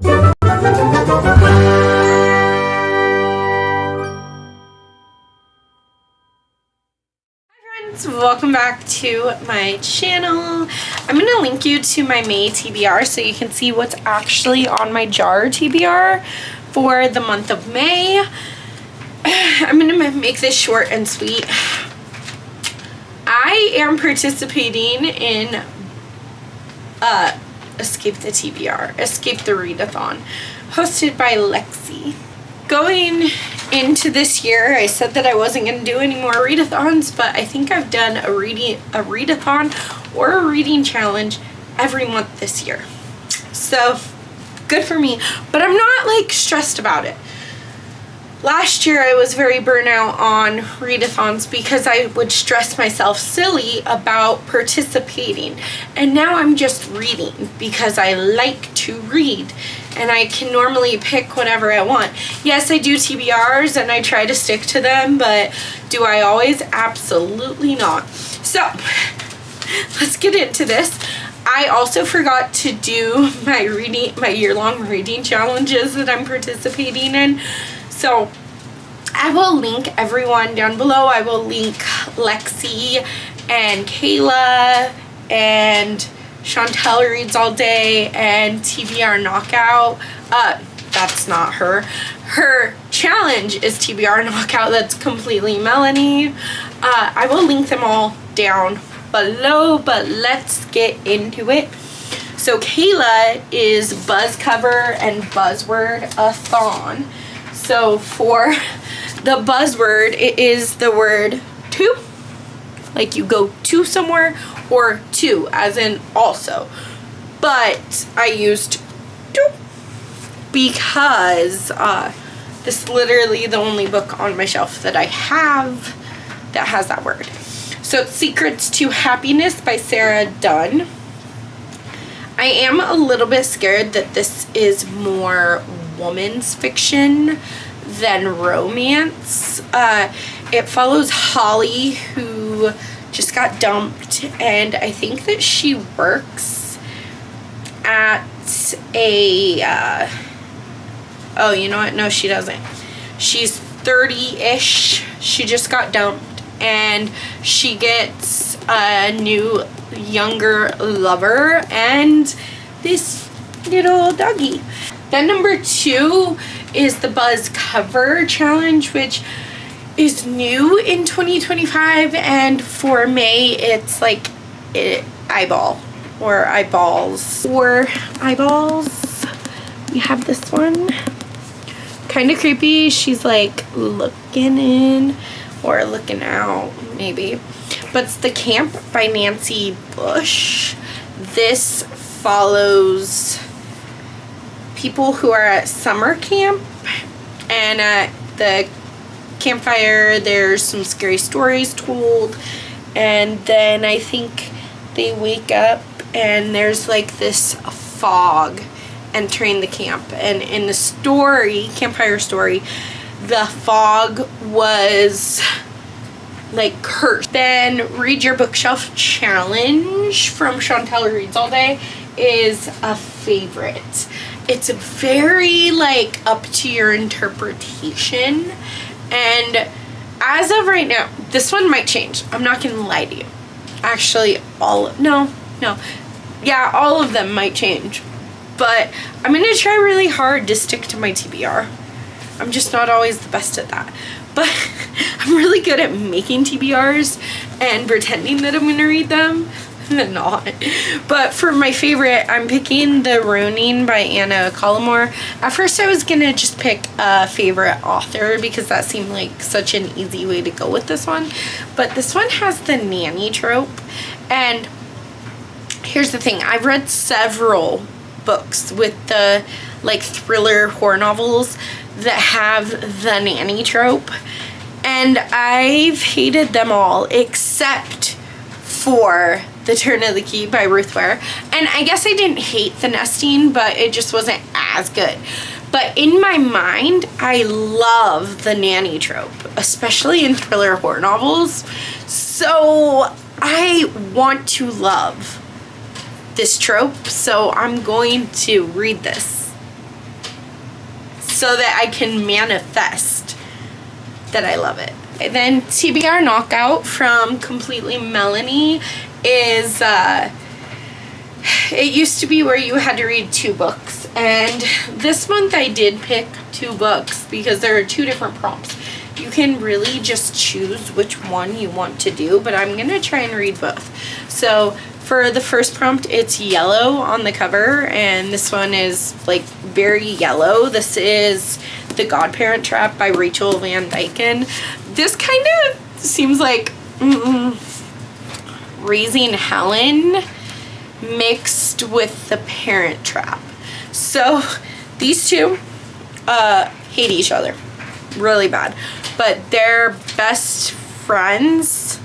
Welcome back to my channel. I'm going to link you to my May TBR so you can see what's actually on my jar TBR for the month of May. I'm going to make this short and sweet. I am participating in Escape the TBR, Escape the ReadAthon, hosted by Lexi. Going into this year, I said that I wasn't going to do any more readathons, but I think I've done a readathon or a reading challenge every month this year. So good for me, but I'm not like stressed about it. Last year I was very burnout on readathons because I would stress myself silly about participating, and now I'm just reading because I like to read and I can normally pick whatever I want. Yes, I do TBRs and I try to stick to them, but do I always? Absolutely not. So let's get into this. I also forgot to do my year-long reading challenges that I'm participating in. So I will link everyone down below. I will link Lexi and Kayla and Chantel Reads All Day and TBR Knockout. That's not her. Her challenge is TBR Knockout. That's completely Melanie. I will link them all down below, but let's get into it. So Kayla is Buzz Cover and Buzzword-a-thon. So for the buzzword, it is the word to, like you go to somewhere, or to, as in also. But I used to because this is literally the only book on my shelf that I have that has that word. So it's Secrets to Happiness by Sarah Dunn. I am a little bit scared that this is more woman's fiction than romance. It follows Holly, who just got dumped, and I think that she works at a oh, you know what? No, she doesn't. She's 30-ish. She just got dumped, and she gets a new, younger lover and this little doggy. Then number 2 is the Buzz Cover Challenge, which is new in 2025, and for May it's like eyeball or eyeballs or eyeballs. We have this one, kind of creepy. She's like looking in or looking out maybe, but it's The Camp by Nancy Bush. This follows people who are at summer camp, and at the campfire there's some scary stories told, and then I think they wake up and there's like this fog entering the camp, and in the story, campfire story, the fog was like cursed. Then Read Your Bookshelf Challenge from Chantel Reads All Day is a favorite. It's very like up to your interpretation, and as of right now, this one might change. I'm not gonna lie to you. Actually, all of them might change, but I'm gonna try really hard to stick to my TBR. I'm just not always the best at that, but I'm really good at making TBRs and pretending that I'm gonna read them. Not. But for my favorite, I'm picking The Ronin by Anna Collymore. At first I was gonna just pick a favorite author because that seemed like such an easy way to go with this one, but this one has the nanny trope. And here's the thing, I've read several books with the like thriller horror novels that have the nanny trope, and I've hated them all except for The Turn of the Key by Ruth Ware. And I guess I didn't hate the nesting, but it just wasn't as good. But in my mind, I love the nanny trope, especially in thriller horror novels. So I want to love this trope, so I'm going to read this. so that I can manifest that I love it. And then TBR Knockout from Completely Melanie is, it used to be where you had to read 2 books. And this month I did pick 2 books because there are 2 different prompts. You can really just choose which one you want to do, but I'm going to try and read both. So for the first prompt, it's yellow on the cover, and this one is like very yellow. This is The Godparent Trap by Rachel Van Dyken. This kind of seems like Raising Helen mixed with The Parent Trap. So these 2 hate each other really bad, but their best friends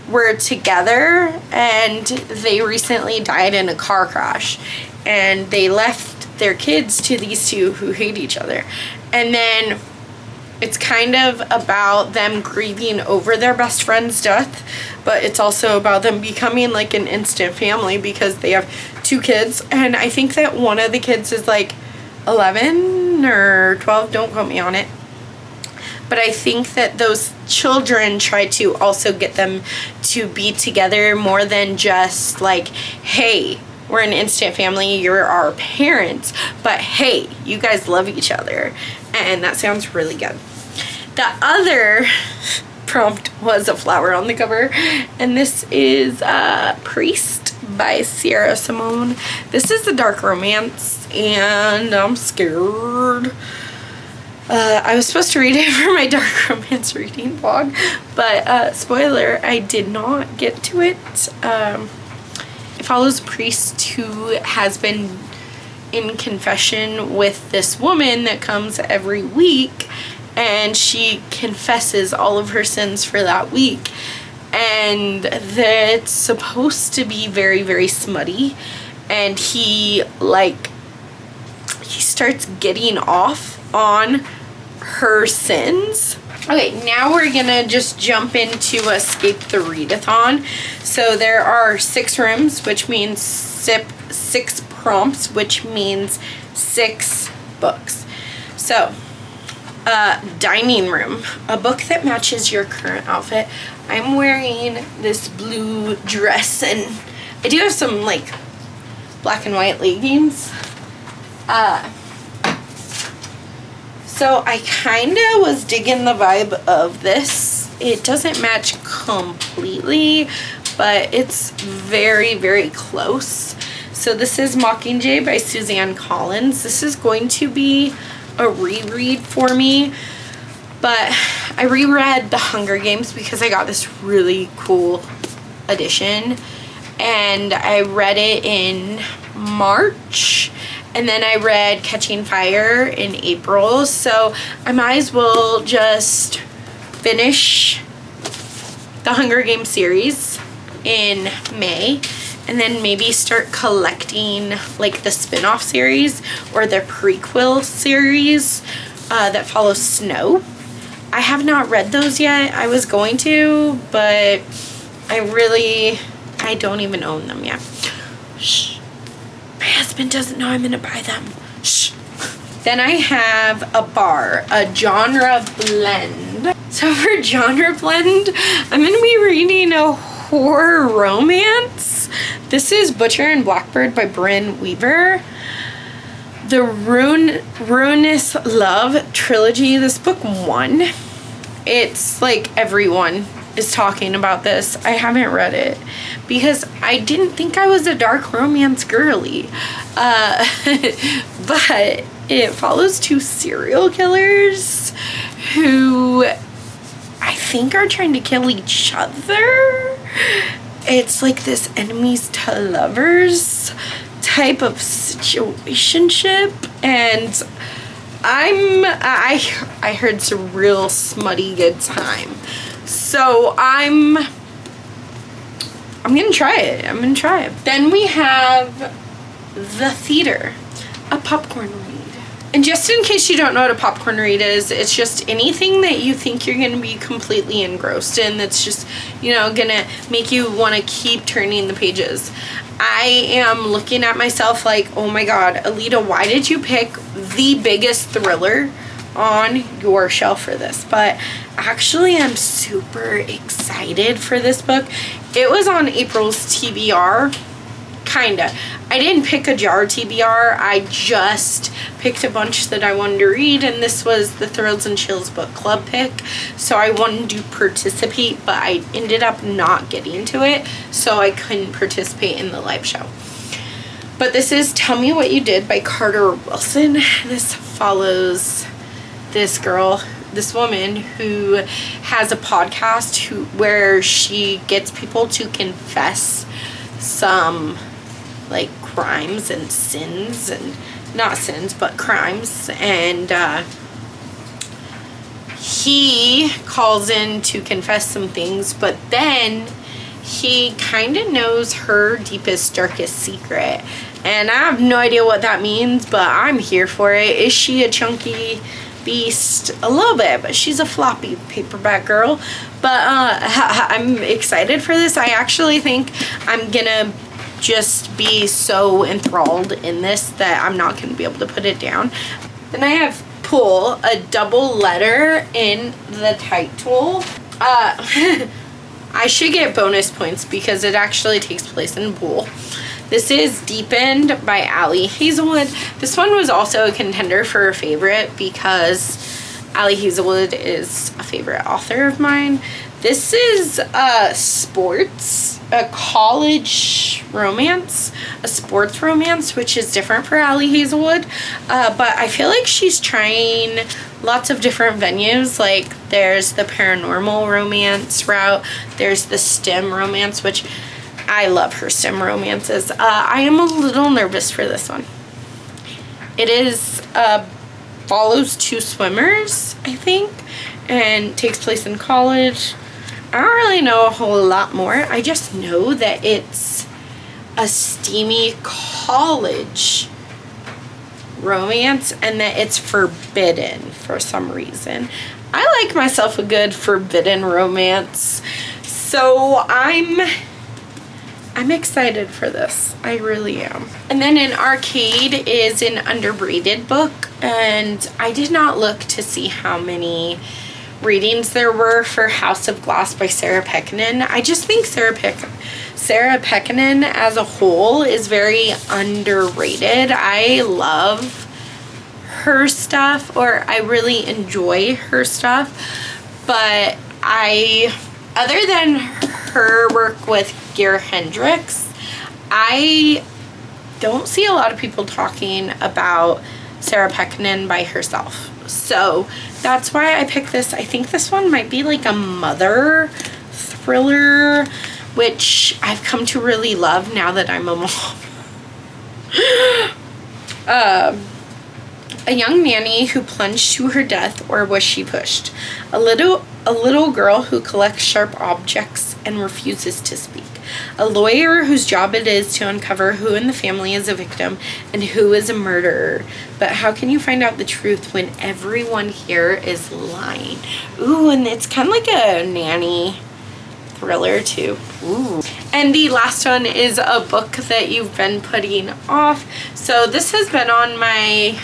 were together and they recently died in a car crash, and they left their kids to these 2 who hate each other. And then it's kind of about them grieving over their best friend's death, but it's also about them becoming like an instant family because they have 2 kids, and I think that one of the kids is like 11 or 12, don't quote me on it. But I think that those children try to also get them to be together more than just like, hey, we're an instant family, you're our parents, but hey, you guys love each other. And that sounds really good. The other prompt was a flower on the cover, and this is Priest by Sierra Simone. This is a dark romance, and I'm scared. I was supposed to read it for my dark romance reading vlog, but spoiler, I did not get to it. It follows a priest who has been in confession with this woman that comes every week, and she confesses all of her sins for that week, and that's supposed to be very, very smutty, and he starts getting off on her sins. Okay, now we're gonna just jump into Escape the Readathon. So there are 6 rooms, which means 6 prompts, which means 6 books. So, dining room, a book that matches your current outfit. I'm wearing this blue dress, and I do have some like black and white leggings. So I kind of was digging the vibe of this. It doesn't match completely, but it's very, very close. So this is Mockingjay by Suzanne Collins. This is going to be a reread for me, but I reread The Hunger Games because I got this really cool edition, and I read it in March, and then I read Catching Fire in April, so I might as well just finish the Hunger Games series in May, and then maybe start collecting like the spin-off series or the prequel series that follows Snow. I have not read those yet. I was going to, but I don't even own them yet. Shh. My husband doesn't know I'm gonna buy them. Shh. Then I have a genre blend. So for genre blend, I'm gonna be reading a horror romance. This is Butcher and Blackbird by Brynn Weaver. The Ruinous Love trilogy. This book won. It's like everyone is talking about this. I haven't read it because I didn't think I was a dark romance girly. But it follows 2 serial killers who I think are trying to kill each other. It's like this enemies to lovers type of situationship, and I heard some real smutty good time. So I'm gonna try it. Then we have The Theater, a popcorn read. And just in case you don't know what a popcorn read is, it's just anything that you think you're gonna be completely engrossed in that's just, you know, gonna make you want to keep turning the pages. I am looking at myself like, oh my god, Alita, why did you pick the biggest thriller on your shelf for this? But actually, I'm super excited for this book. It was on April's TBR, kinda. I didn't pick a jar TBR, I just picked a bunch that I wanted to read, and this was the Thrills and Chills book club pick, so I wanted to participate, but I ended up not getting to it, so I couldn't participate in the live show. But this is Tell Me What You Did by Carter Wilson. This follows this girl, this woman who has a podcast where she gets people to confess some like crimes and sins, and not sins but crimes, and he calls in to confess some things, but then he kind of knows her deepest, darkest secret, and I have no idea what that means, but I'm here for it. Is she a chunky beast? A little bit, but she's a floppy paperback girl. But I'm excited for this. I actually think I'm gonna just be so enthralled in this that I'm not going to be able to put it down. Then I have Pull, a double letter in the Tight tool. I should get bonus points because it actually takes place in Pool. This is Deepened by Allie Hazelwood. This one was also a contender for a favorite because Allie Hazelwood is a favorite author of mine. This is a college romance, a sports romance, which is different for Allie Hazelwood. But I feel like she's trying lots of different venues. Like there's the paranormal romance route, there's the STEM romance, which I love her STEM romances. I am a little nervous for this one. It is follows two swimmers, I think, and takes place in college. I don't really know a whole lot more. I just know that it's a steamy college romance and that it's forbidden for some reason. I like myself a good forbidden romance, so I'm excited for this. I really am. And then in Arcade is an underrated book, and I did not look to see how many readings there were for House of Glass by Sarah Pekkanen. I just think Sarah Pekkanen as a whole is very underrated. I love her stuff, or I really enjoy her stuff, but other than her work with Gear Hendricks, I don't see a lot of people talking about Sarah Pekkanen by herself. So that's why I picked this. I think this one might be like a mother thriller, which I've come to really love now that I'm a mom. A young nanny who plunged to her death, or was she pushed? A little girl who collects sharp objects and refuses to speak. A lawyer whose job it is to uncover who in the family is a victim and who is a murderer. But how can you find out the truth when everyone here is lying? Ooh, and it's kind of like a nanny thriller too. Ooh. And the last one is a book that you've been putting off. So this has been on my...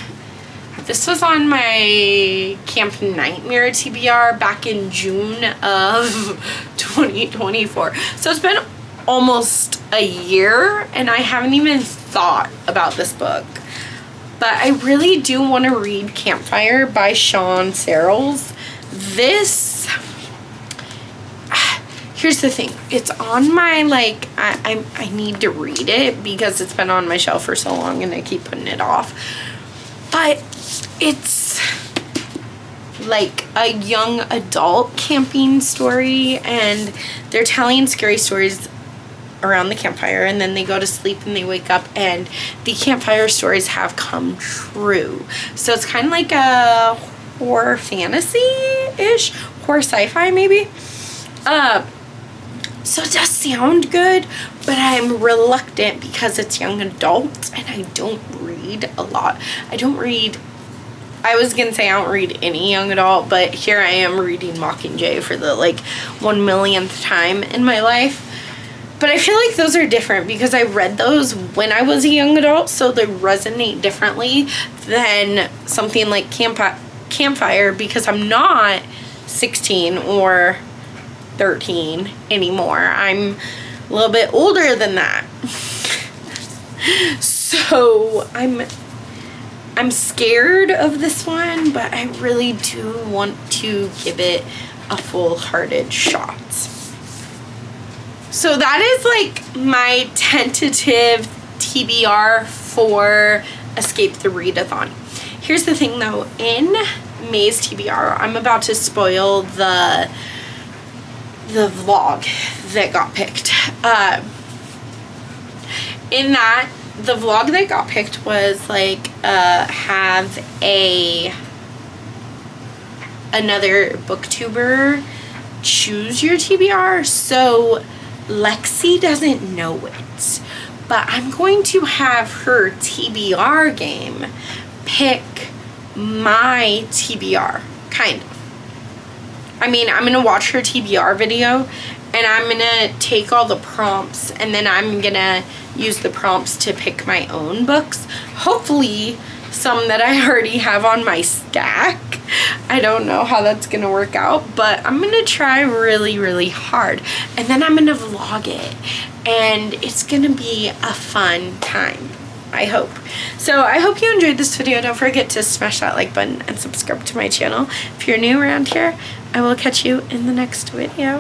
This was on my Camp Nightmare TBR back in June of 2024. So it's been almost a year and I haven't even thought about this book. But I really do want to read Campfire by Sean Searles. This... Here's the thing. It's on my, like, I need to read it because it's been on my shelf for so long and I keep putting it off. But it's like a young adult camping story, and they're telling scary stories around the campfire, and then they go to sleep and they wake up and the campfire stories have come true. So it's kind of like a horror fantasy-ish, horror sci-fi maybe. So it does sound good, but I'm reluctant because it's young adult and I don't read a lot. I was gonna say I don't read any young adult, but here I am reading Mockingjay for the like 1 millionth time in my life. But I feel like those are different because I read those when I was a young adult, so they resonate differently than something like Campfire because I'm not 16 or 13 anymore. I'm a little bit older than that. So I'm scared of this one, but I really do want to give it a full-hearted shot. So that is like my tentative TBR for Escape the Readathon. Here's the thing though, in May's TBR, I'm about to spoil the vlog that got picked. In that, the vlog that got picked was like have another booktuber choose your TBR. So Lexi doesn't know it, but I'm going to have her TBR game pick my TBR, kind of. I mean, I'm gonna watch her TBR video and I'm gonna take all the prompts and then I'm gonna use the prompts to pick my own books. Hopefully some that I already have on my stack. I don't know how that's gonna work out, but I'm gonna try really, really hard. And then I'm gonna vlog it. And it's gonna be a fun time, I hope. So I hope you enjoyed this video. Don't forget to smash that like button and subscribe to my channel. If you're new around here, I will catch you in the next video.